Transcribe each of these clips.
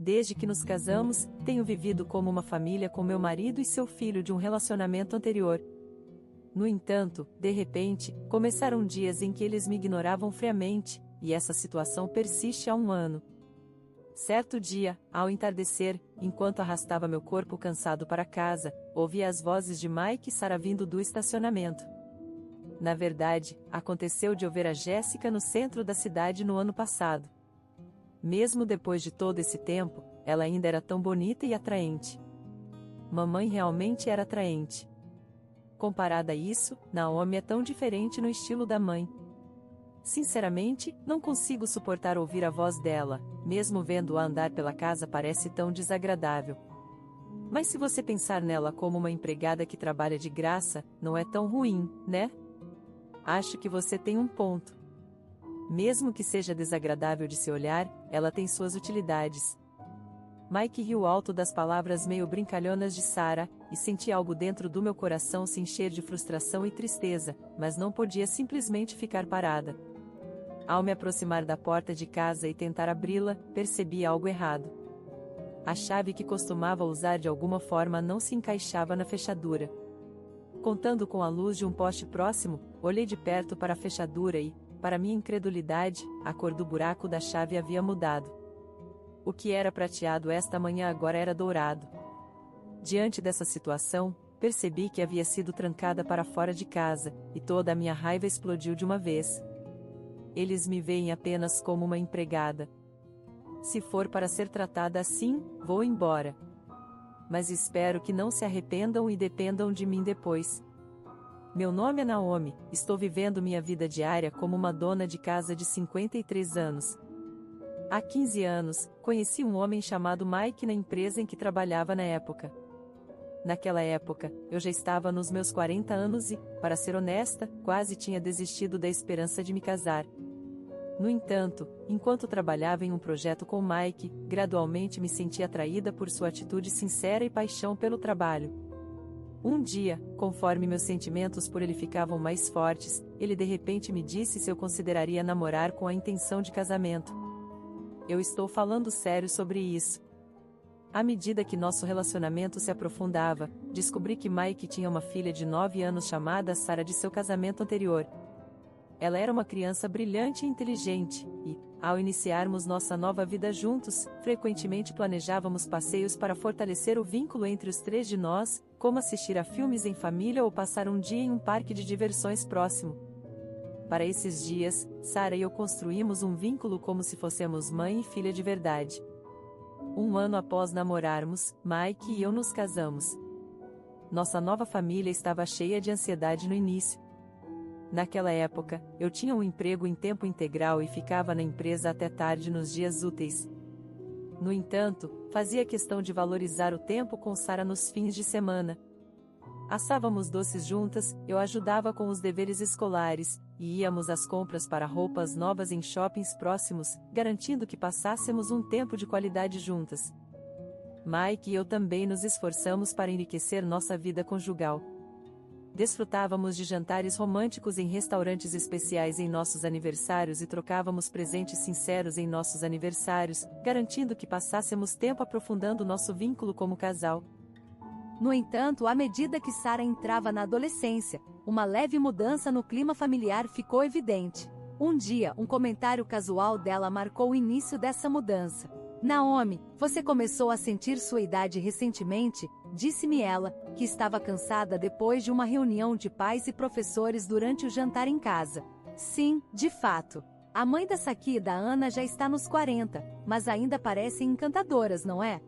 Desde que nos casamos, tenho vivido como uma família com meu marido e seu filho de um relacionamento anterior. No entanto, de repente, começaram dias em que eles me ignoravam friamente, e essa situação persiste há 1 ano. Certo dia, ao entardecer, enquanto arrastava meu corpo cansado para casa, ouvi as vozes de Mike e Sarah vindo do estacionamento. Na verdade, aconteceu de eu ver a Jéssica no centro da cidade no ano passado. Mesmo depois de todo esse tempo, ela ainda era tão bonita e atraente. Mamãe realmente era atraente. Comparada a isso, Naomi é tão diferente no estilo da mãe. Sinceramente, não consigo suportar ouvir a voz dela, mesmo vendo-a andar pela casa parece tão desagradável. Mas se você pensar nela como uma empregada que trabalha de graça, não é tão ruim, né? Acho que você tem um ponto. Mesmo que seja desagradável de se olhar, ela tem suas utilidades. Mike riu alto das palavras meio brincalhonas de Sarah, e senti algo dentro do meu coração se encher de frustração e tristeza, mas não podia simplesmente ficar parada. Ao me aproximar da porta de casa e tentar abri-la, percebi algo errado. A chave que costumava usar de alguma forma não se encaixava na fechadura. Contando com a luz de um poste próximo, olhei de perto para a fechadura e, para minha incredulidade, a cor do buraco da chave havia mudado. O que era prateado esta manhã agora era dourado. Diante dessa situação, percebi que havia sido trancada para fora de casa, e toda a minha raiva explodiu de uma vez. Eles me veem apenas como uma empregada. Se for para ser tratada assim, vou embora. Mas espero que não se arrependam e dependam de mim depois. Meu nome é Naomi, estou vivendo minha vida diária como uma dona de casa de 53 anos. Há 15 anos, conheci um homem chamado Mike na empresa em que trabalhava na época. Naquela época, eu já estava nos meus 40 anos e, para ser honesta, quase tinha desistido da esperança de me casar. No entanto, enquanto trabalhava em um projeto com Mike, gradualmente me senti atraída por sua atitude sincera e paixão pelo trabalho. Um dia, conforme meus sentimentos por ele ficavam mais fortes, ele de repente me disse se eu consideraria namorar com a intenção de casamento. Eu estou falando sério sobre isso. À medida que nosso relacionamento se aprofundava, descobri que Mike tinha uma filha de 9 anos chamada Sarah de seu casamento anterior. Ela era uma criança brilhante e inteligente, e, ao iniciarmos nossa nova vida juntos, frequentemente planejávamos passeios para fortalecer o vínculo entre os 3 de nós, como assistir a filmes em família ou passar um dia em um parque de diversões próximo. Para esses dias, Sarah e eu construímos um vínculo como se fôssemos mãe e filha de verdade. 1 ano após namorarmos, Mike e eu nos casamos. Nossa nova família estava cheia de ansiedade no início. Naquela época, eu tinha um emprego em tempo integral e ficava na empresa até tarde nos dias úteis. No entanto, fazia questão de valorizar o tempo com Sarah nos fins de semana. Assávamos doces juntas, eu ajudava com os deveres escolares, e íamos às compras para roupas novas em shoppings próximos, garantindo que passássemos um tempo de qualidade juntas. Mike e eu também nos esforçamos para enriquecer nossa vida conjugal. Desfrutávamos de jantares românticos em restaurantes especiais em nossos aniversários e trocávamos presentes sinceros em nossos aniversários, garantindo que passássemos tempo aprofundando nosso vínculo como casal. No entanto, à medida que Sarah entrava na adolescência, uma leve mudança no clima familiar ficou evidente. Um dia, um comentário casual dela marcou o início dessa mudança. Naomi, você começou a sentir sua idade recentemente? Disse-me ela, que estava cansada depois de uma reunião de pais e professores durante o jantar em casa. Sim, de fato. A mãe da Saki e da Ana já está nos 40, mas ainda parecem encantadoras, não é?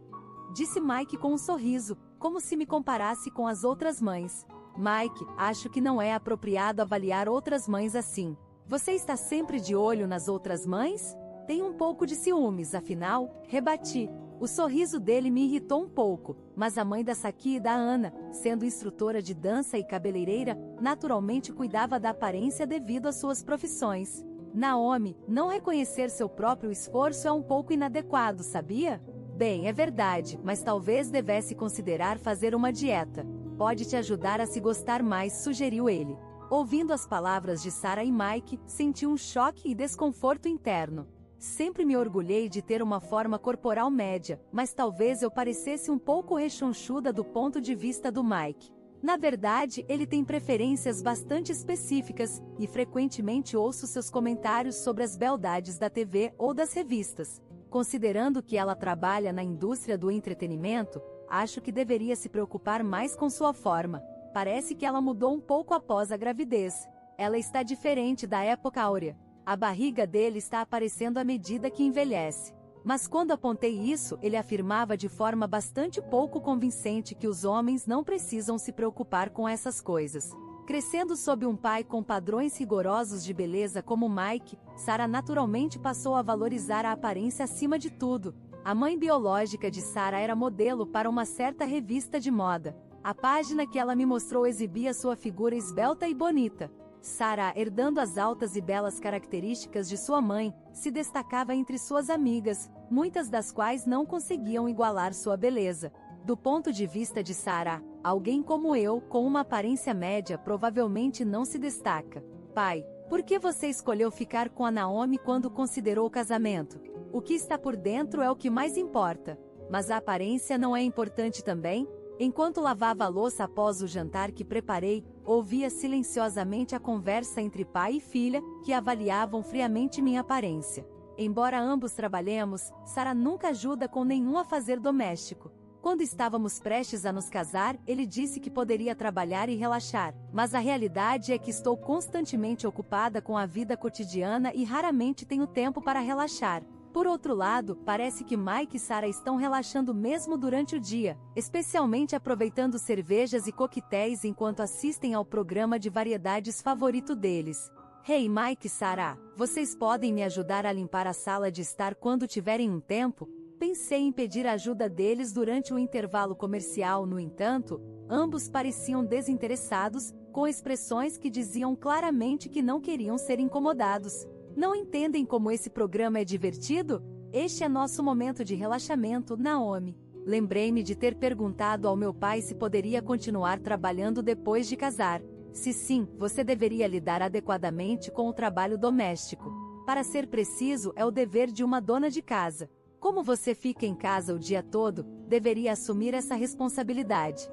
Disse Mike com um sorriso, como se me comparasse com as outras mães. Mike, acho que não é apropriado avaliar outras mães assim. Você está sempre de olho nas outras mães? Tem um pouco de ciúmes, afinal, rebati. O sorriso dele me irritou um pouco, mas a mãe da Saki e da Ana, sendo instrutora de dança e cabeleireira, naturalmente cuidava da aparência devido às suas profissões. Naomi, não reconhecer seu próprio esforço é um pouco inadequado, sabia? Bem, é verdade, mas talvez devesse considerar fazer uma dieta. Pode te ajudar a se gostar mais, sugeriu ele. Ouvindo as palavras de Sarah e Mike, senti um choque e desconforto interno. Sempre me orgulhei de ter uma forma corporal média, mas talvez eu parecesse um pouco rechonchuda do ponto de vista do Mike. Na verdade, ele tem preferências bastante específicas, e frequentemente ouço seus comentários sobre as beldades da TV ou das revistas. Considerando que ela trabalha na indústria do entretenimento, acho que deveria se preocupar mais com sua forma. Parece que ela mudou um pouco após a gravidez. Ela está diferente da época áurea. A barriga dele está aparecendo à medida que envelhece. Mas quando apontei isso, ele afirmava de forma bastante pouco convincente que os homens não precisam se preocupar com essas coisas. Crescendo sob um pai com padrões rigorosos de beleza como Mike, Sarah naturalmente passou a valorizar a aparência acima de tudo. A mãe biológica de Sarah era modelo para uma certa revista de moda. A página que ela me mostrou exibia sua figura esbelta e bonita. Sarah, herdando as altas e belas características de sua mãe, se destacava entre suas amigas, muitas das quais não conseguiam igualar sua beleza. Do ponto de vista de Sarah, alguém como eu, com uma aparência média, provavelmente não se destaca. Pai, por que você escolheu ficar com a Naomi quando considerou o casamento? O que está por dentro é o que mais importa. Mas a aparência não é importante também? Enquanto lavava a louça após o jantar que preparei, ouvia silenciosamente a conversa entre pai e filha, que avaliavam friamente minha aparência. Embora ambos trabalhemos, Sarah nunca ajuda com nenhum afazer doméstico. Quando estávamos prestes a nos casar, ele disse que poderia trabalhar e relaxar, mas a realidade é que estou constantemente ocupada com a vida cotidiana e raramente tenho tempo para relaxar. Por outro lado, parece que Mike e Sarah estão relaxando mesmo durante o dia, especialmente aproveitando cervejas e coquetéis enquanto assistem ao programa de variedades favorito deles. Hey Mike e Sarah, vocês podem me ajudar a limpar a sala de estar quando tiverem um tempo? Pensei em pedir a ajuda deles durante o intervalo comercial, no entanto, ambos pareciam desinteressados, com expressões que diziam claramente que não queriam ser incomodados. Não entendem como esse programa é divertido? Este é nosso momento de relaxamento, Naomi. Lembrei-me de ter perguntado ao meu pai se poderia continuar trabalhando depois de casar. Se sim, você deveria lidar adequadamente com o trabalho doméstico. Para ser preciso, é o dever de uma dona de casa. Como você fica em casa o dia todo, deveria assumir essa responsabilidade.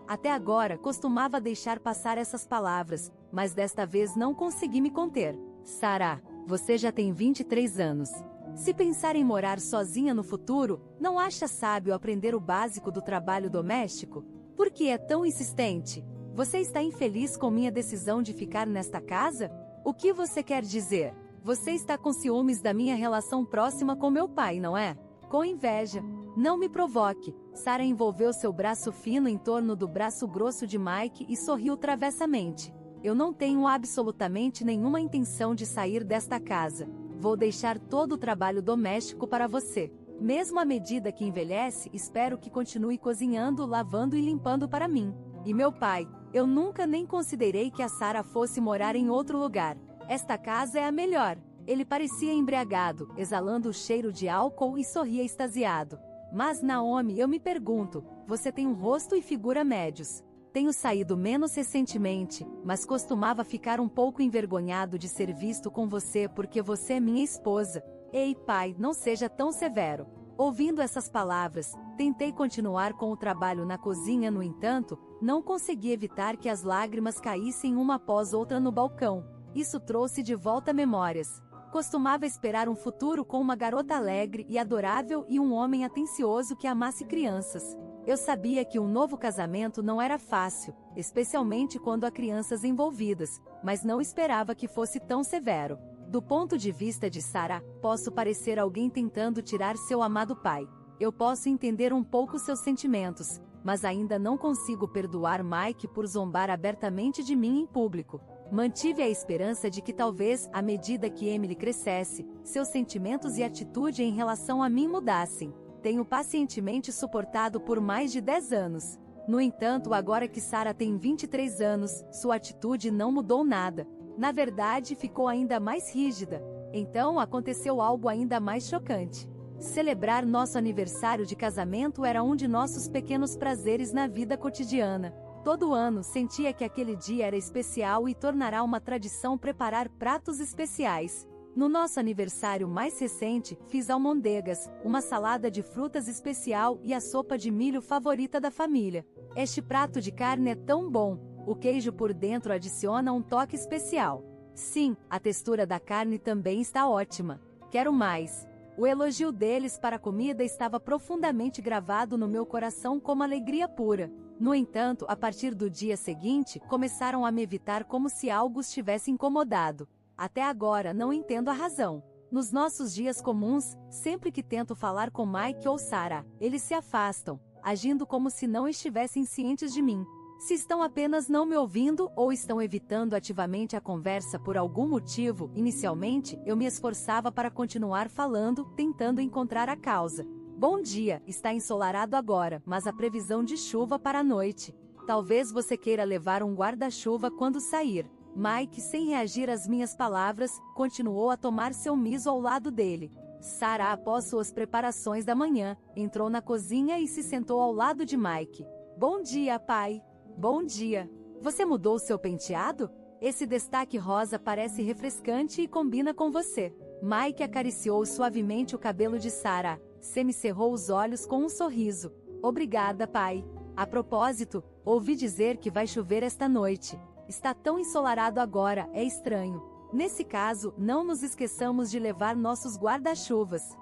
Até agora, costumava deixar passar essas palavras, mas desta vez não consegui me conter. Sarah, você já tem 23 anos. Se pensar em morar sozinha no futuro, não acha sábio aprender o básico do trabalho doméstico? Por que é tão insistente? Você está infeliz com minha decisão de ficar nesta casa? O que você quer dizer? Você está com ciúmes da minha relação próxima com meu pai, não é? Com inveja. Não me provoque. Sarah envolveu seu braço fino em torno do braço grosso de Mike e sorriu travessamente. Eu não tenho absolutamente nenhuma intenção de sair desta casa. Vou deixar todo o trabalho doméstico para você. Mesmo à medida que envelhece, espero que continue cozinhando, lavando e limpando para mim. E meu pai, eu nunca nem considerei que a Sarah fosse morar em outro lugar. Esta casa é a melhor. Ele parecia embriagado, exalando o cheiro de álcool e sorria extasiado. Mas Naomi, eu me pergunto, você tem um rosto e figura médios. Tenho saído menos recentemente, mas costumava ficar um pouco envergonhado de ser visto com você porque você é minha esposa. Ei, pai, não seja tão severo. Ouvindo essas palavras, tentei continuar com o trabalho na cozinha, no entanto, não consegui evitar que as lágrimas caíssem uma após outra no balcão. Isso trouxe de volta memórias. Costumava esperar um futuro com uma garota alegre e adorável e um homem atencioso que amasse crianças. Eu sabia que um novo casamento não era fácil, especialmente quando há crianças envolvidas, mas não esperava que fosse tão severo. Do ponto de vista de Sarah, posso parecer alguém tentando tirar seu amado pai. Eu posso entender um pouco seus sentimentos, mas ainda não consigo perdoar Mike por zombar abertamente de mim em público. Mantive a esperança de que talvez, à medida que Emily crescesse, seus sentimentos e atitude em relação a mim mudassem. Tenho pacientemente suportado por mais de 10 anos. No entanto, agora que Sarah tem 23 anos, sua atitude não mudou nada. Na verdade, ficou ainda mais rígida. Então aconteceu algo ainda mais chocante. Celebrar nosso aniversário de casamento era um de nossos pequenos prazeres na vida cotidiana. Todo ano sentia que aquele dia era especial e tornará uma tradição preparar pratos especiais. No nosso aniversário mais recente, fiz almôndegas, uma salada de frutas especial e a sopa de milho favorita da família. Este prato de carne é tão bom, o queijo por dentro adiciona um toque especial. Sim, a textura da carne também está ótima. Quero mais. O elogio deles para a comida estava profundamente gravado no meu coração como alegria pura. No entanto, a partir do dia seguinte, começaram a me evitar como se algo os tivesse incomodado. Até agora não entendo a razão. Nos nossos dias comuns, sempre que tento falar com Mike ou Sarah, eles se afastam, agindo como se não estivessem cientes de mim. Se estão apenas não me ouvindo ou estão evitando ativamente a conversa por algum motivo, inicialmente, eu me esforçava para continuar falando, tentando encontrar a causa. Bom dia, está ensolarado agora, mas a previsão de chuva para a noite. Talvez você queira levar um guarda-chuva quando sair. Mike, sem reagir às minhas palavras, continuou a tomar seu miso ao lado dele. Sarah, após suas preparações da manhã, entrou na cozinha e se sentou ao lado de Mike. Bom dia, pai. Bom dia. Você mudou seu penteado? Esse destaque rosa parece refrescante e combina com você. Mike acariciou suavemente o cabelo de Sarah. Semicerrou os olhos com um sorriso. Obrigada, pai. A propósito, ouvi dizer que vai chover esta noite. Está tão ensolarado agora, é estranho. Nesse caso, não nos esqueçamos de levar nossos guarda-chuvas.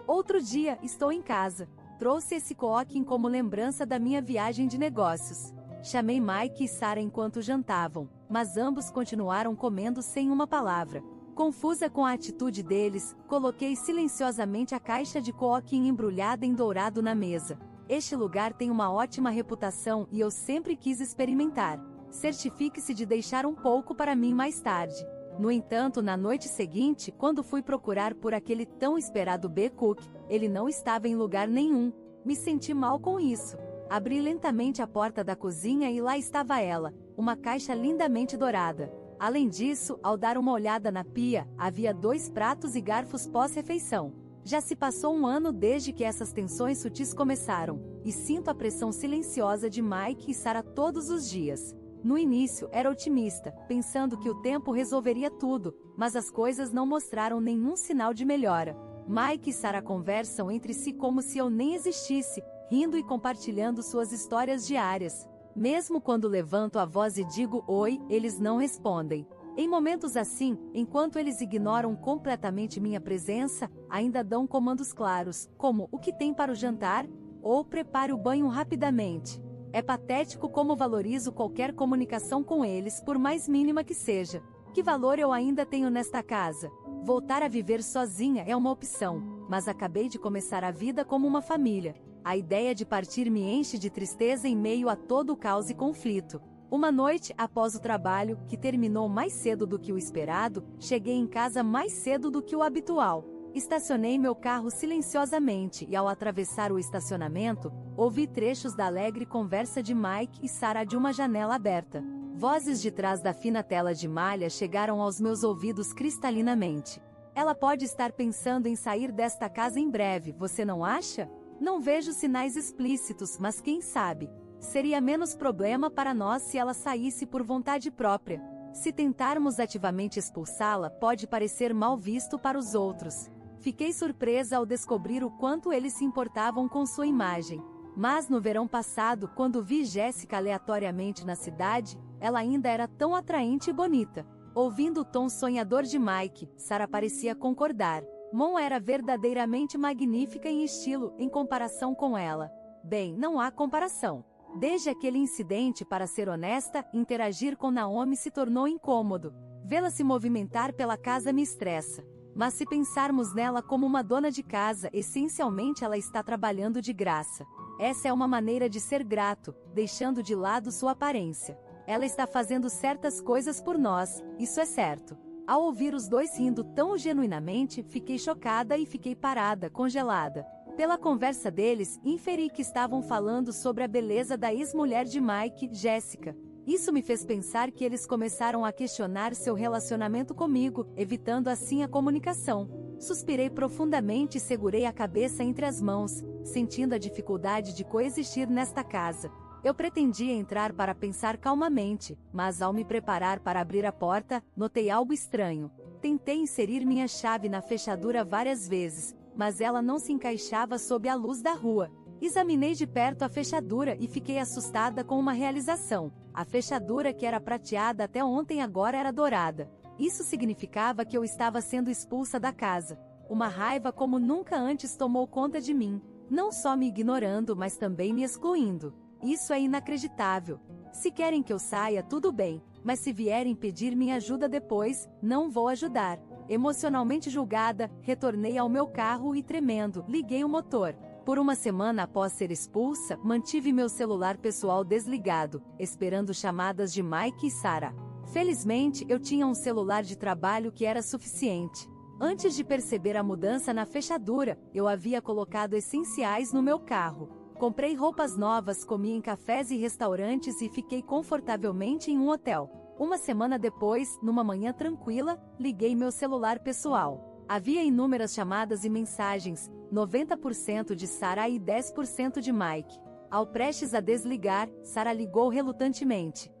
Outro dia, estou em casa. Trouxe esse coquinho como lembrança da minha viagem de negócios. Chamei Mike e Sarah enquanto jantavam, mas ambos continuaram comendo sem uma palavra. Confusa com a atitude deles, coloquei silenciosamente a caixa de coquinho embrulhada em dourado na mesa. Este lugar tem uma ótima reputação e eu sempre quis experimentar. Certifique-se de deixar um pouco para mim mais tarde. No entanto, na noite seguinte, quando fui procurar por aquele tão esperado B-Cook, ele não estava em lugar nenhum. Me senti mal com isso. Abri lentamente a porta da cozinha e lá estava ela, uma caixa lindamente dourada. Além disso, ao dar uma olhada na pia, havia 2 pratos e garfos pós-refeição. Já se passou um ano desde que essas tensões sutis começaram, e sinto a pressão silenciosa de Mike e Sarah todos os dias. No início, era otimista, pensando que o tempo resolveria tudo, mas as coisas não mostraram nenhum sinal de melhora. Mike e Sarah conversam entre si como se eu nem existisse, rindo e compartilhando suas histórias diárias. Mesmo quando levanto a voz e digo oi, eles não respondem. Em momentos assim, enquanto eles ignoram completamente minha presença, ainda dão comandos claros, como o que tem para o jantar? Ou prepare o banho rapidamente. É patético como valorizo qualquer comunicação com eles, por mais mínima que seja. Que valor eu ainda tenho nesta casa? Voltar a viver sozinha é uma opção, mas acabei de começar a vida como uma família. A ideia de partir me enche de tristeza em meio a todo o caos e conflito. Uma noite, após o trabalho, que terminou mais cedo do que o esperado, cheguei em casa mais cedo do que o habitual. Estacionei meu carro silenciosamente e ao atravessar o estacionamento, ouvi trechos da alegre conversa de Mike e Sarah de uma janela aberta. Vozes de trás da fina tela de malha chegaram aos meus ouvidos cristalinamente. Ela pode estar pensando em sair desta casa em breve, você não acha? Não vejo sinais explícitos, mas quem sabe? Seria menos problema para nós se ela saísse por vontade própria. Se tentarmos ativamente expulsá-la, pode parecer mal visto para os outros. Fiquei surpresa ao descobrir o quanto eles se importavam com sua imagem. Mas no verão passado, quando vi Jéssica aleatoriamente na cidade, ela ainda era tão atraente e bonita. Ouvindo o tom sonhador de Mike, Sarah parecia concordar. Mon era verdadeiramente magnífica em estilo, em comparação com ela. Bem, não há comparação. Desde aquele incidente, para ser honesta, interagir com Naomi se tornou incômodo. Vê-la se movimentar pela casa me estressa. Mas se pensarmos nela como uma dona de casa, essencialmente ela está trabalhando de graça. Essa é uma maneira de ser grato, deixando de lado sua aparência. Ela está fazendo certas coisas por nós, isso é certo. Ao ouvir os dois rindo tão genuinamente, fiquei chocada e fiquei parada, congelada. Pela conversa deles, inferi que estavam falando sobre a beleza da ex-mulher de Mike, Jéssica. Isso me fez pensar que eles começaram a questionar seu relacionamento comigo, evitando assim a comunicação. Suspirei profundamente e segurei a cabeça entre as mãos, sentindo a dificuldade de coexistir nesta casa. Eu pretendia entrar para pensar calmamente, mas ao me preparar para abrir a porta, notei algo estranho. Tentei inserir minha chave na fechadura várias vezes, mas ela não se encaixava sob a luz da rua. Examinei de perto a fechadura e fiquei assustada com uma realização. A fechadura que era prateada até ontem agora era dourada. Isso significava que eu estava sendo expulsa da casa. Uma raiva como nunca antes tomou conta de mim, não só me ignorando, mas também me excluindo. Isso é inacreditável. Se querem que eu saia, tudo bem, mas se vierem pedir minha ajuda depois, não vou ajudar. Emocionalmente julgada, retornei ao meu carro e tremendo, liguei o motor. Por uma semana após ser expulsa, mantive meu celular pessoal desligado, esperando chamadas de Mike e Sarah. Felizmente, eu tinha um celular de trabalho que era suficiente. Antes de perceber a mudança na fechadura, eu havia colocado essenciais no meu carro. Comprei roupas novas, comi em cafés e restaurantes e fiquei confortavelmente em um hotel. Uma semana depois, numa manhã tranquila, liguei meu celular pessoal. Havia inúmeras chamadas e mensagens, 90% de Sarah e 10% de Mike. Ao prestes a desligar, Sarah ligou relutantemente.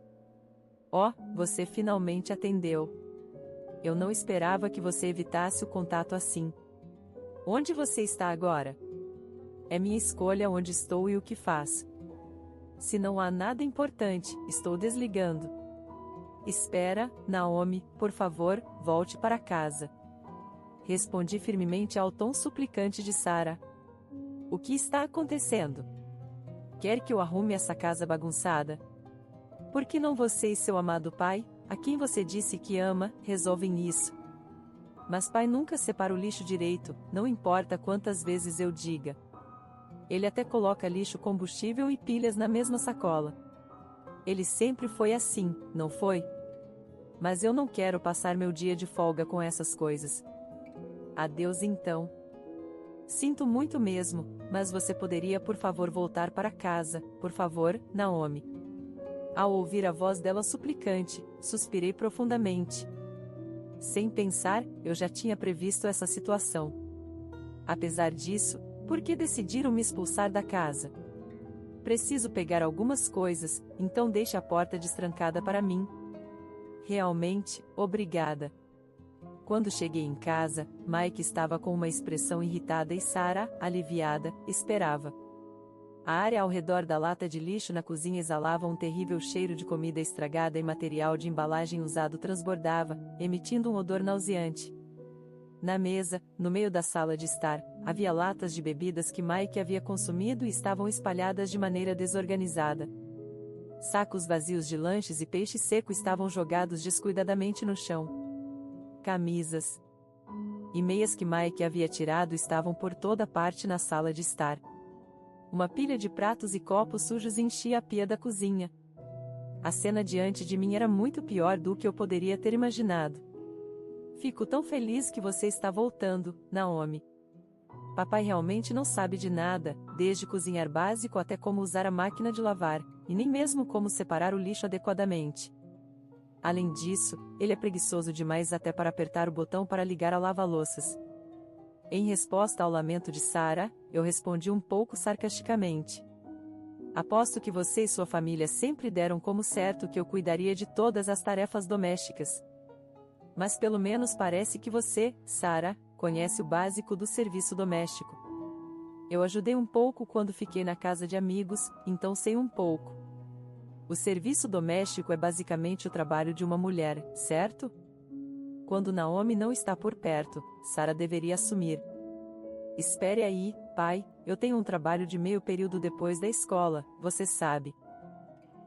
Oh, você finalmente atendeu. Eu não esperava que você evitasse o contato assim. Onde você está agora? É minha escolha onde estou e o que faço. Se não há nada importante, estou desligando. Espera, Naomi, por favor, volte para casa. Respondi firmemente ao tom suplicante de Sarah. O que está acontecendo? Quer que eu arrume essa casa bagunçada? Por que não você e seu amado pai, a quem você disse que ama, resolvem isso? Mas pai nunca separa o lixo direito, não importa quantas vezes eu diga. Ele até coloca lixo, combustível e pilhas na mesma sacola. Ele sempre foi assim, não foi? Mas eu não quero passar meu dia de folga com essas coisas. Adeus então. Sinto muito mesmo, mas você poderia por favor voltar para casa, por favor, Naomi. Ao ouvir a voz dela suplicante, suspirei profundamente. Sem pensar, eu já tinha previsto essa situação. Apesar disso, por que decidiram me expulsar da casa? Preciso pegar algumas coisas, então deixe a porta destrancada para mim. Realmente, obrigada. Quando cheguei em casa, Mike estava com uma expressão irritada e Sarah, aliviada, esperava. A área ao redor da lata de lixo na cozinha exalava um terrível cheiro de comida estragada e material de embalagem usado transbordava, emitindo um odor nauseante. Na mesa, no meio da sala de estar, havia latas de bebidas que Mike havia consumido e estavam espalhadas de maneira desorganizada. Sacos vazios de lanches e peixe seco estavam jogados descuidadamente no chão. Camisas e meias que Mike havia tirado estavam por toda parte na sala de estar. Uma pilha de pratos e copos sujos enchia a pia da cozinha. A cena diante de mim era muito pior do que eu poderia ter imaginado. Fico tão feliz que você está voltando, Naomi. Papai realmente não sabe de nada, desde cozinhar básico até como usar a máquina de lavar, e nem mesmo como separar o lixo adequadamente. Além disso, ele é preguiçoso demais até para apertar o botão para ligar a lava-louças. Em resposta ao lamento de Sarah, eu respondi um pouco sarcasticamente. Aposto que você e sua família sempre deram como certo que eu cuidaria de todas as tarefas domésticas. Mas pelo menos parece que você, Sarah, conhece o básico do serviço doméstico. Eu ajudei um pouco quando fiquei na casa de amigos, então sei um pouco. O serviço doméstico é basicamente o trabalho de uma mulher, certo? Quando Naomi não está por perto, Sarah deveria assumir. Espere aí, pai, eu tenho um trabalho de meio período depois da escola, você sabe.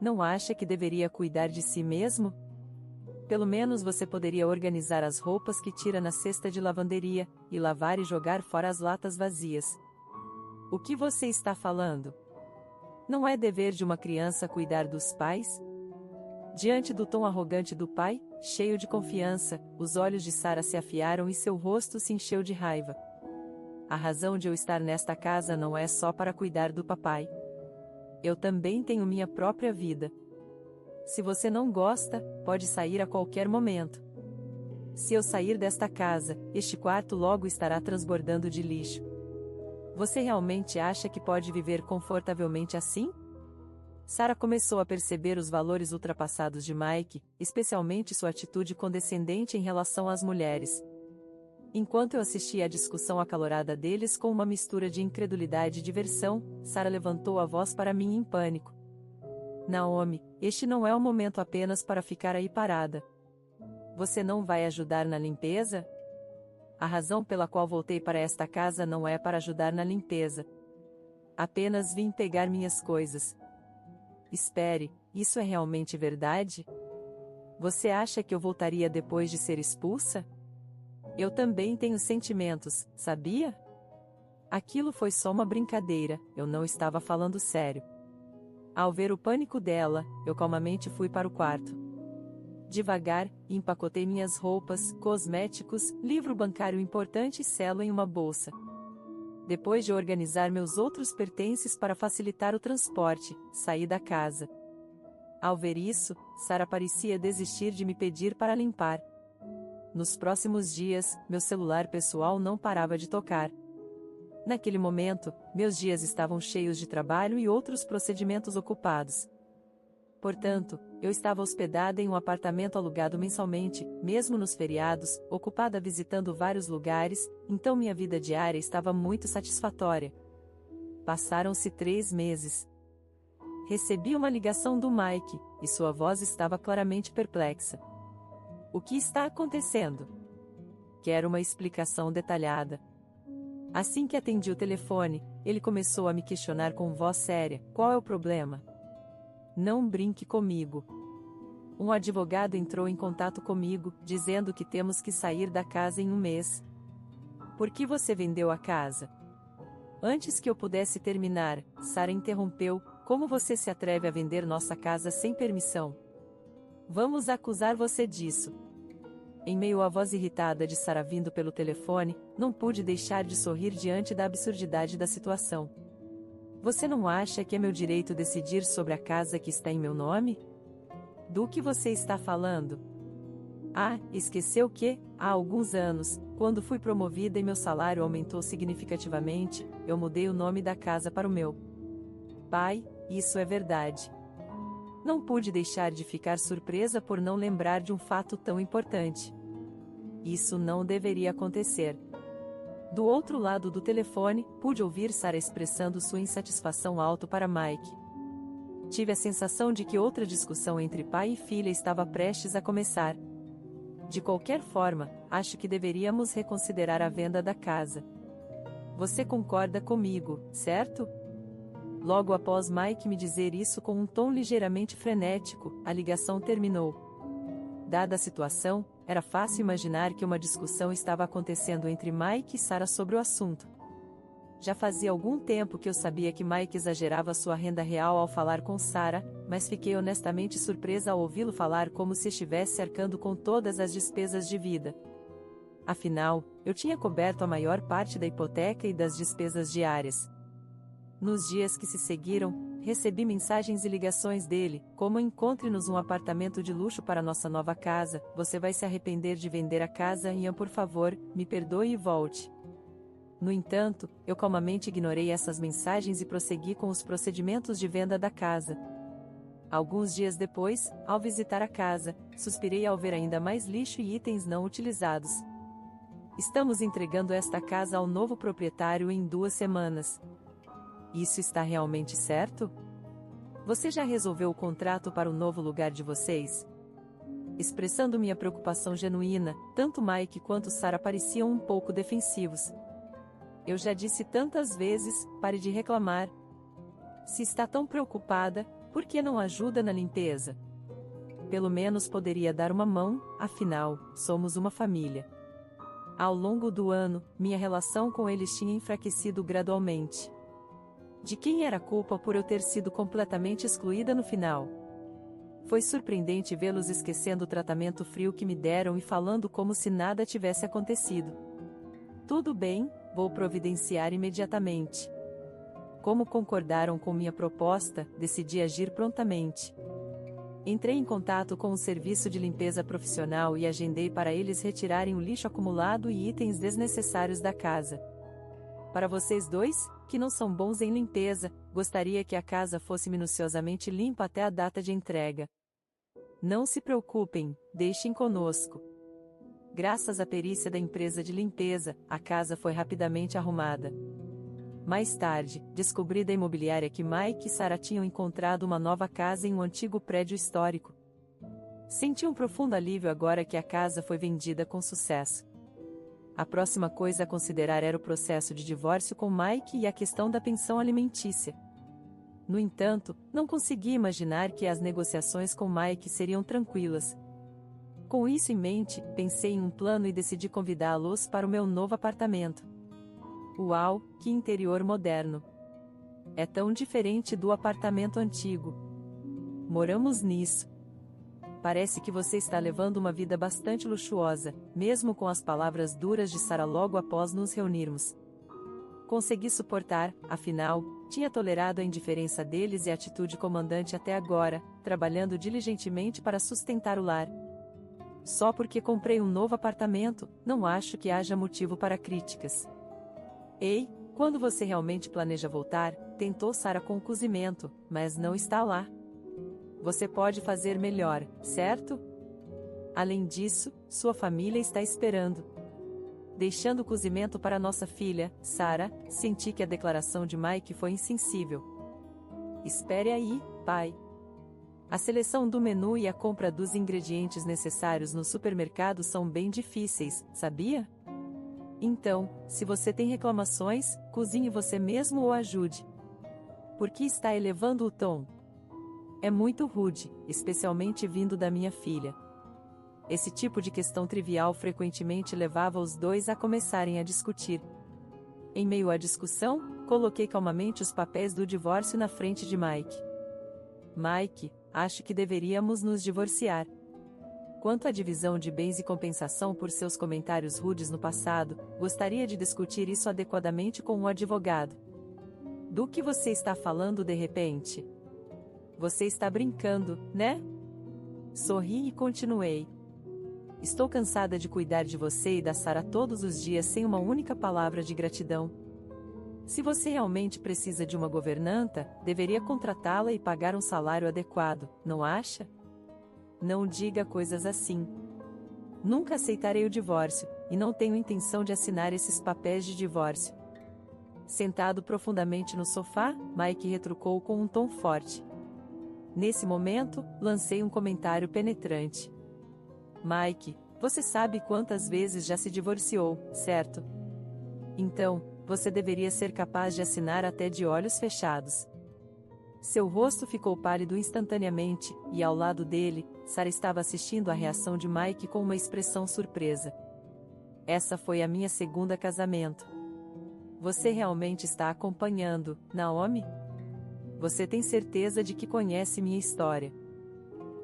Não acha que deveria cuidar de si mesmo? Pelo menos você poderia organizar as roupas que tira na cesta de lavanderia, e lavar e jogar fora as latas vazias. O que você está falando? Não é dever de uma criança cuidar dos pais? Diante do tom arrogante do pai, cheio de confiança, os olhos de Sarah se afiaram e seu rosto se encheu de raiva. A razão de eu estar nesta casa não é só para cuidar do papai. Eu também tenho minha própria vida. Se você não gosta, pode sair a qualquer momento. Se eu sair desta casa, este quarto logo estará transbordando de lixo. Você realmente acha que pode viver confortavelmente assim? Sarah começou a perceber os valores ultrapassados de Mike, especialmente sua atitude condescendente em relação às mulheres. Enquanto eu assistia à discussão acalorada deles com uma mistura de incredulidade e diversão, Sarah levantou a voz para mim em pânico. Naomi, este não é o momento apenas para ficar aí parada. Você não vai ajudar na limpeza? A razão pela qual voltei para esta casa não é para ajudar na limpeza. Apenas vim pegar minhas coisas. Espere, isso é realmente verdade? Você acha que eu voltaria depois de ser expulsa? Eu também tenho sentimentos, sabia? Aquilo foi só uma brincadeira, eu não estava falando sério. Ao ver o pânico dela, eu calmamente fui para o quarto. Devagar, empacotei minhas roupas, cosméticos, livro bancário importante e selo em uma bolsa. Depois de organizar meus outros pertences para facilitar o transporte, saí da casa. Ao ver isso, Sarah parecia desistir de me pedir para limpar. Nos próximos dias, meu celular pessoal não parava de tocar. Naquele momento, meus dias estavam cheios de trabalho e outros procedimentos ocupados. Portanto, eu estava hospedada em um apartamento alugado mensalmente, mesmo nos feriados, ocupada visitando vários lugares, então minha vida diária estava muito satisfatória. Passaram-se 3 meses. Recebi uma ligação do Mike, e sua voz estava claramente perplexa. O que está acontecendo? Quero uma explicação detalhada. Assim que atendi o telefone, ele começou a me questionar com voz séria: qual é o problema? Não brinque comigo. Um advogado entrou em contato comigo, dizendo que temos que sair da casa em 1 mês. Por que você vendeu a casa? Antes que eu pudesse terminar, Sarah interrompeu: como você se atreve a vender nossa casa sem permissão? Vamos acusar você disso. Em meio à voz irritada de Sarah vindo pelo telefone, não pude deixar de sorrir diante da absurdidade da situação. Você não acha que é meu direito decidir sobre a casa que está em meu nome? Do que você está falando? Ah, esqueceu que, há alguns anos, quando fui promovida e meu salário aumentou significativamente, eu mudei o nome da casa para o meu pai, isso é verdade. Não pude deixar de ficar surpresa por não lembrar de um fato tão importante. Isso não deveria acontecer. Do outro lado do telefone, pude ouvir Sarah expressando sua insatisfação alto para Mike. Tive a sensação de que outra discussão entre pai e filha estava prestes a começar. De qualquer forma, acho que deveríamos reconsiderar a venda da casa. Você concorda comigo, certo? Logo após Mike me dizer isso com um tom ligeiramente frenético, a ligação terminou. Dada a situação, era fácil imaginar que uma discussão estava acontecendo entre Mike e Sarah sobre o assunto. Já fazia algum tempo que eu sabia que Mike exagerava sua renda real ao falar com Sarah, mas fiquei honestamente surpresa ao ouvi-lo falar como se estivesse arcando com todas as despesas de vida. Afinal, eu tinha coberto a maior parte da hipoteca e das despesas diárias. Nos dias que se seguiram, recebi mensagens e ligações dele, como encontre-nos um apartamento de luxo para nossa nova casa, você vai se arrepender de vender a casa Ian, por favor, me perdoe e volte. No entanto, eu calmamente ignorei essas mensagens e prossegui com os procedimentos de venda da casa. Alguns dias depois, ao visitar a casa, suspirei ao ver ainda mais lixo e itens não utilizados. Estamos entregando esta casa ao novo proprietário em 2 semanas. Isso está realmente certo? Você já resolveu o contrato para o novo lugar de vocês? Expressando minha preocupação genuína, tanto Mike quanto Sarah pareciam um pouco defensivos. Eu já disse tantas vezes, pare de reclamar. Se está tão preocupada, por que não ajuda na limpeza? Pelo menos poderia dar uma mão, afinal, somos uma família. Ao longo do ano, minha relação com eles tinha enfraquecido gradualmente. De quem era a culpa por eu ter sido completamente excluída no final? Foi surpreendente vê-los esquecendo o tratamento frio que me deram e falando como se nada tivesse acontecido. Tudo bem, vou providenciar imediatamente. Como concordaram com minha proposta, decidi agir prontamente. Entrei em contato com um serviço de limpeza profissional e agendei para eles retirarem o lixo acumulado e itens desnecessários da casa. Para vocês dois, que não são bons em limpeza, gostaria que a casa fosse minuciosamente limpa até a data de entrega. Não se preocupem, deixem conosco. Graças à perícia da empresa de limpeza, a casa foi rapidamente arrumada. Mais tarde, descobri da imobiliária que Mike e Sarah tinham encontrado uma nova casa em um antigo prédio histórico. Senti um profundo alívio agora que a casa foi vendida com sucesso. A próxima coisa a considerar era o processo de divórcio com Mike e a questão da pensão alimentícia. No entanto, não consegui imaginar que as negociações com Mike seriam tranquilas. Com isso em mente, pensei em um plano e decidi convidá-los para o meu novo apartamento. Uau, que interior moderno! É tão diferente do apartamento antigo. Moramos nisso. Parece que você está levando uma vida bastante luxuosa, mesmo com as palavras duras de Sarah logo após nos reunirmos. Consegui suportar, afinal, tinha tolerado a indiferença deles e a atitude comandante até agora, trabalhando diligentemente para sustentar o lar. Só porque comprei um novo apartamento, não acho que haja motivo para críticas. Ei, quando você realmente planeja voltar? Tentou Sarah com o cozimento, mas não está lá. Você pode fazer melhor, certo? Além disso, sua família está esperando. Deixando o cozimento para nossa filha, Sarah, senti que a declaração de Mike foi insensível. Espere aí, pai. A seleção do menu e a compra dos ingredientes necessários no supermercado são bem difíceis, sabia? Então, se você tem reclamações, cozinhe você mesmo ou ajude. Por que está elevando o tom? É muito rude, especialmente vindo da minha filha. Esse tipo de questão trivial frequentemente levava os dois a começarem a discutir. Em meio à discussão, coloquei calmamente os papéis do divórcio na frente de Mike. Mike, acho que deveríamos nos divorciar. Quanto à divisão de bens e compensação por seus comentários rudes no passado, gostaria de discutir isso adequadamente com um advogado. Do que você está falando de repente? Você está brincando, né? Sorri e continuei. Estou cansada de cuidar de você e da Sarah todos os dias sem uma única palavra de gratidão. Se você realmente precisa de uma governanta, deveria contratá-la e pagar um salário adequado, não acha? Não diga coisas assim. Nunca aceitarei o divórcio, e não tenho intenção de assinar esses papéis de divórcio. Sentado profundamente no sofá, Mike retrucou com um tom forte. Nesse momento, lancei um comentário penetrante. Mike, você sabe quantas vezes já se divorciou, certo? Então, você deveria ser capaz de assinar até de olhos fechados. Seu rosto ficou pálido instantaneamente, e ao lado dele, Sarah estava assistindo à reação de Mike com uma expressão surpresa. Essa foi a minha segunda casamento. Você realmente está acompanhando, Naomi? Você tem certeza de que conhece minha história?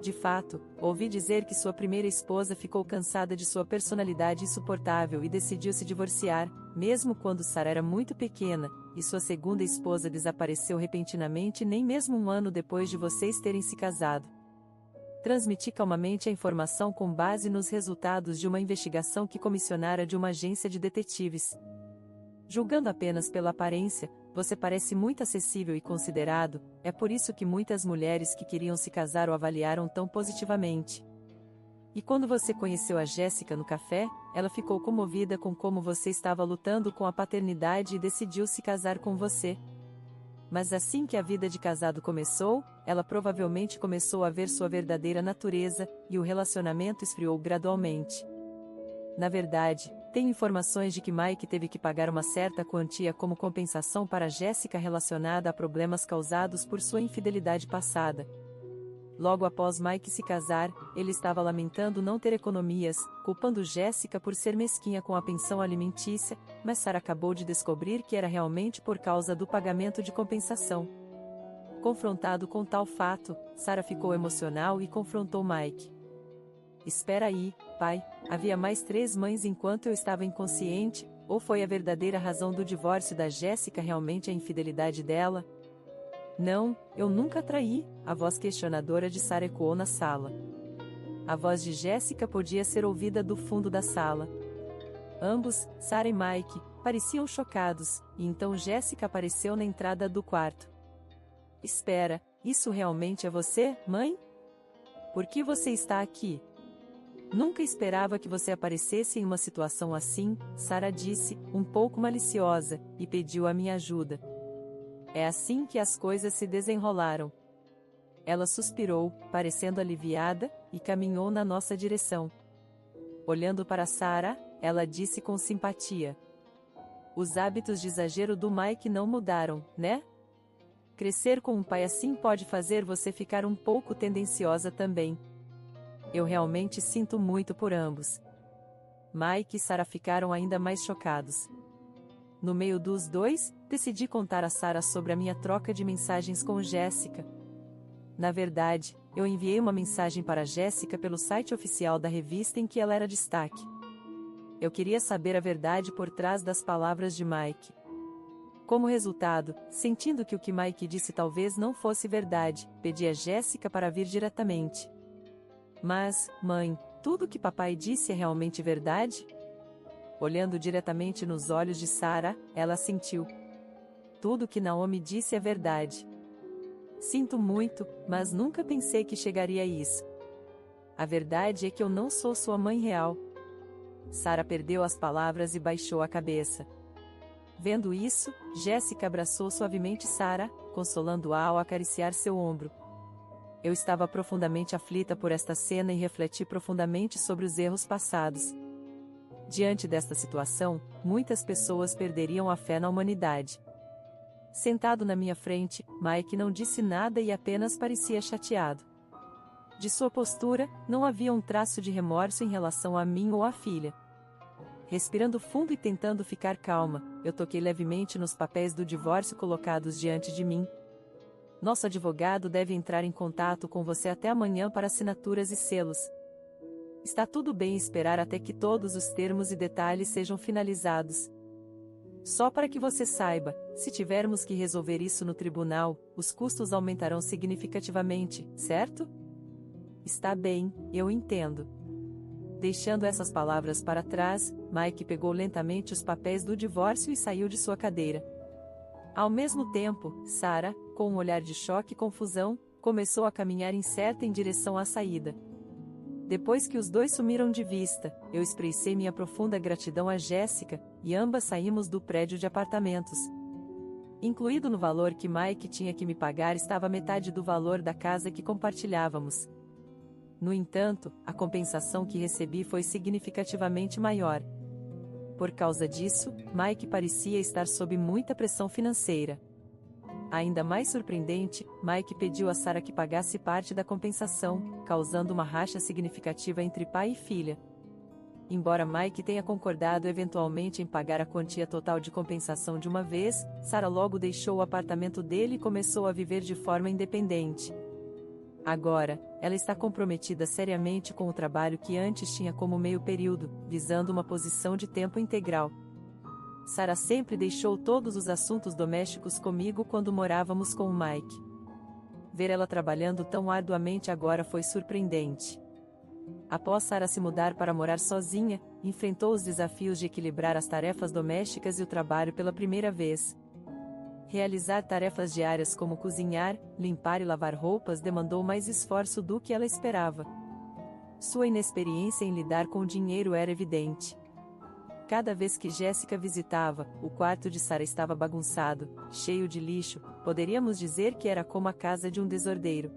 De fato, ouvi dizer que sua primeira esposa ficou cansada de sua personalidade insuportável e decidiu se divorciar, mesmo quando Sarah era muito pequena, e sua segunda esposa desapareceu repentinamente nem mesmo um ano depois de vocês terem se casado. Transmiti calmamente a informação com base nos resultados de uma investigação que comissionara de uma agência de detetives. Julgando apenas pela aparência, você parece muito acessível e considerado, é por isso que muitas mulheres que queriam se casar o avaliaram tão positivamente. E quando você conheceu a Jéssica no café, ela ficou comovida com como você estava lutando com a paternidade e decidiu se casar com você. Mas assim que a vida de casado começou, ela provavelmente começou a ver sua verdadeira natureza, e o relacionamento esfriou gradualmente. Na verdade, tenho informações de que Mike teve que pagar uma certa quantia como compensação para Jéssica relacionada a problemas causados por sua infidelidade passada. Logo após Mike se casar, ele estava lamentando não ter economias, culpando Jéssica por ser mesquinha com a pensão alimentícia, mas Sarah acabou de descobrir que era realmente por causa do pagamento de compensação. Confrontado com tal fato, Sarah ficou emocional e confrontou Mike. Espera aí, pai, havia mais 3 mães enquanto eu estava inconsciente, ou foi a verdadeira razão do divórcio da Jéssica realmente a infidelidade dela? Não, eu nunca traí, a voz questionadora de Sarah ecoou na sala. A voz de Jéssica podia ser ouvida do fundo da sala. Ambos, Sarah e Mike, pareciam chocados, e então Jéssica apareceu na entrada do quarto. Espera, isso realmente é você, mãe? Por que você está aqui? Nunca esperava que você aparecesse em uma situação assim, Sarah disse, um pouco maliciosa, e pediu a minha ajuda. É assim que as coisas se desenrolaram. Ela suspirou, parecendo aliviada, e caminhou na nossa direção. Olhando para Sarah, ela disse com simpatia. Os hábitos de exagero do Mike não mudaram, né? Crescer com um pai assim pode fazer você ficar um pouco tendenciosa também. Eu realmente sinto muito por ambos. Mike e Sarah ficaram ainda mais chocados. No meio dos dois, decidi contar a Sarah sobre a minha troca de mensagens com Jéssica. Na verdade, eu enviei uma mensagem para Jéssica pelo site oficial da revista em que ela era destaque. Eu queria saber a verdade por trás das palavras de Mike. Como resultado, sentindo que o que Mike disse talvez não fosse verdade, pedi a Jéssica para vir diretamente. Mas, mãe, tudo que papai disse é realmente verdade? Olhando diretamente nos olhos de Sarah, ela assentiu. Tudo que Naomi disse é verdade. Sinto muito, mas nunca pensei que chegaria a isso. A verdade é que eu não sou sua mãe real. Sarah perdeu as palavras e baixou a cabeça. Vendo isso, Jéssica abraçou suavemente Sarah, consolando-a ao acariciar seu ombro. Eu estava profundamente aflita por esta cena e refleti profundamente sobre os erros passados. Diante desta situação, muitas pessoas perderiam a fé na humanidade. Sentado na minha frente, Mike não disse nada e apenas parecia chateado. De sua postura, não havia um traço de remorso em relação a mim ou à filha. Respirando fundo e tentando ficar calma, eu toquei levemente nos papéis do divórcio colocados diante de mim. Nosso advogado deve entrar em contato com você até amanhã para assinaturas e selos. Está tudo bem esperar até que todos os termos e detalhes sejam finalizados. Só para que você saiba, se tivermos que resolver isso no tribunal, os custos aumentarão significativamente, certo? Está bem, eu entendo. Deixando essas palavras para trás, Mike pegou lentamente os papéis do divórcio e saiu de sua cadeira. Ao mesmo tempo, Sarah, com um olhar de choque e confusão, começou a caminhar incerta em direção à saída. Depois que os dois sumiram de vista, eu expressei minha profunda gratidão a Jéssica, e ambas saímos do prédio de apartamentos. Incluído no valor que Mike tinha que me pagar estava metade do valor da casa que compartilhávamos. No entanto, a compensação que recebi foi significativamente maior. Por causa disso, Mike parecia estar sob muita pressão financeira. Ainda mais surpreendente, Mike pediu a Sarah que pagasse parte da compensação, causando uma racha significativa entre pai e filha. Embora Mike tenha concordado eventualmente em pagar a quantia total de compensação de uma vez, Sarah logo deixou o apartamento dele e começou a viver de forma independente. Agora, ela está comprometida seriamente com o trabalho que antes tinha como meio período, visando uma posição de tempo integral. Sarah sempre deixou todos os assuntos domésticos comigo quando morávamos com o Mike. Ver ela trabalhando tão arduamente agora foi surpreendente. Após Sarah se mudar para morar sozinha, enfrentou os desafios de equilibrar as tarefas domésticas e o trabalho pela primeira vez. Realizar tarefas diárias como cozinhar, limpar e lavar roupas demandou mais esforço do que ela esperava. Sua inexperiência em lidar com o dinheiro era evidente. Cada vez que Jéssica visitava, o quarto de Sarah estava bagunçado, cheio de lixo, poderíamos dizer que era como a casa de um desordeiro.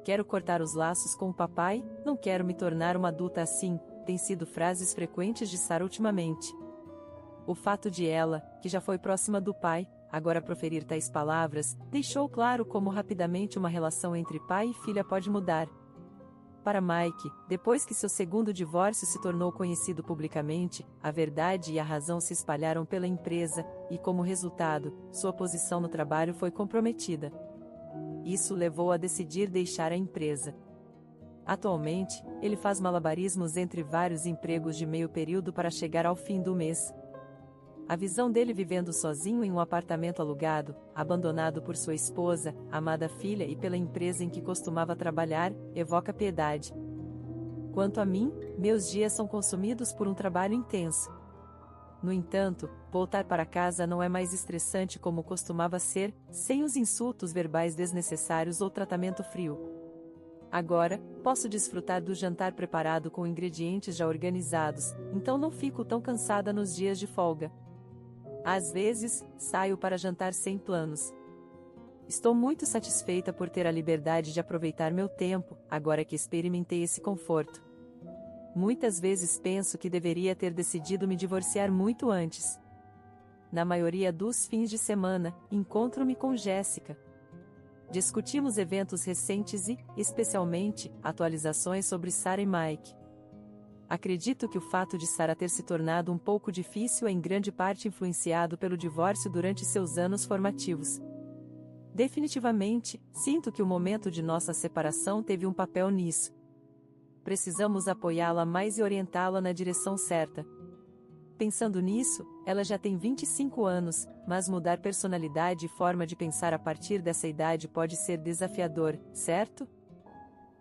Quero cortar os laços com o papai, não quero me tornar uma adulta assim, têm sido frases frequentes de Sarah ultimamente. O fato de ela, que já foi próxima do pai, agora proferir tais palavras, deixou claro como rapidamente uma relação entre pai e filha pode mudar. Para Mike, depois que seu segundo divórcio se tornou conhecido publicamente, a verdade e a razão se espalharam pela empresa, e como resultado, sua posição no trabalho foi comprometida. Isso levou a decidir deixar a empresa. Atualmente, ele faz malabarismos entre vários empregos de meio período para chegar ao fim do mês. A visão dele vivendo sozinho em um apartamento alugado, abandonado por sua esposa, amada filha e pela empresa em que costumava trabalhar, evoca piedade. Quanto a mim, meus dias são consumidos por um trabalho intenso. No entanto, voltar para casa não é mais estressante como costumava ser, sem os insultos verbais desnecessários ou tratamento frio. Agora, posso desfrutar do jantar preparado com ingredientes já organizados, então não fico tão cansada nos dias de folga. Às vezes, saio para jantar sem planos. Estou muito satisfeita por ter a liberdade de aproveitar meu tempo, agora que experimentei esse conforto. Muitas vezes penso que deveria ter decidido me divorciar muito antes. Na maioria dos fins de semana, encontro-me com Jéssica. Discutimos eventos recentes e, especialmente, atualizações sobre Sarah e Mike. Acredito que o fato de Sarah ter se tornado um pouco difícil é em grande parte influenciado pelo divórcio durante seus anos formativos. Definitivamente, sinto que o momento de nossa separação teve um papel nisso. Precisamos apoiá-la mais e orientá-la na direção certa. Pensando nisso, ela já tem 25 anos, mas mudar personalidade e forma de pensar a partir dessa idade pode ser desafiador, certo?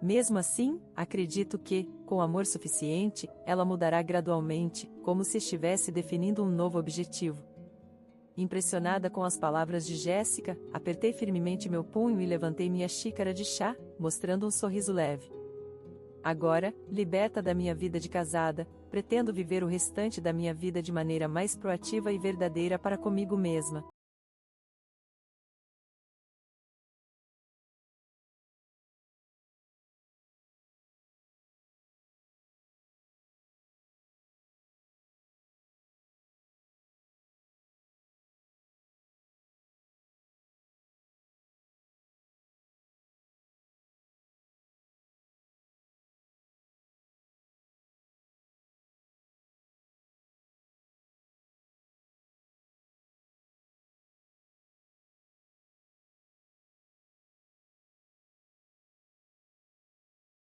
Mesmo assim, acredito que, com amor suficiente, ela mudará gradualmente, como se estivesse definindo um novo objetivo. Impressionada com as palavras de Jéssica, apertei firmemente meu punho e levantei minha xícara de chá, mostrando um sorriso leve. Agora, liberta da minha vida de casada, pretendo viver o restante da minha vida de maneira mais proativa e verdadeira para comigo mesma.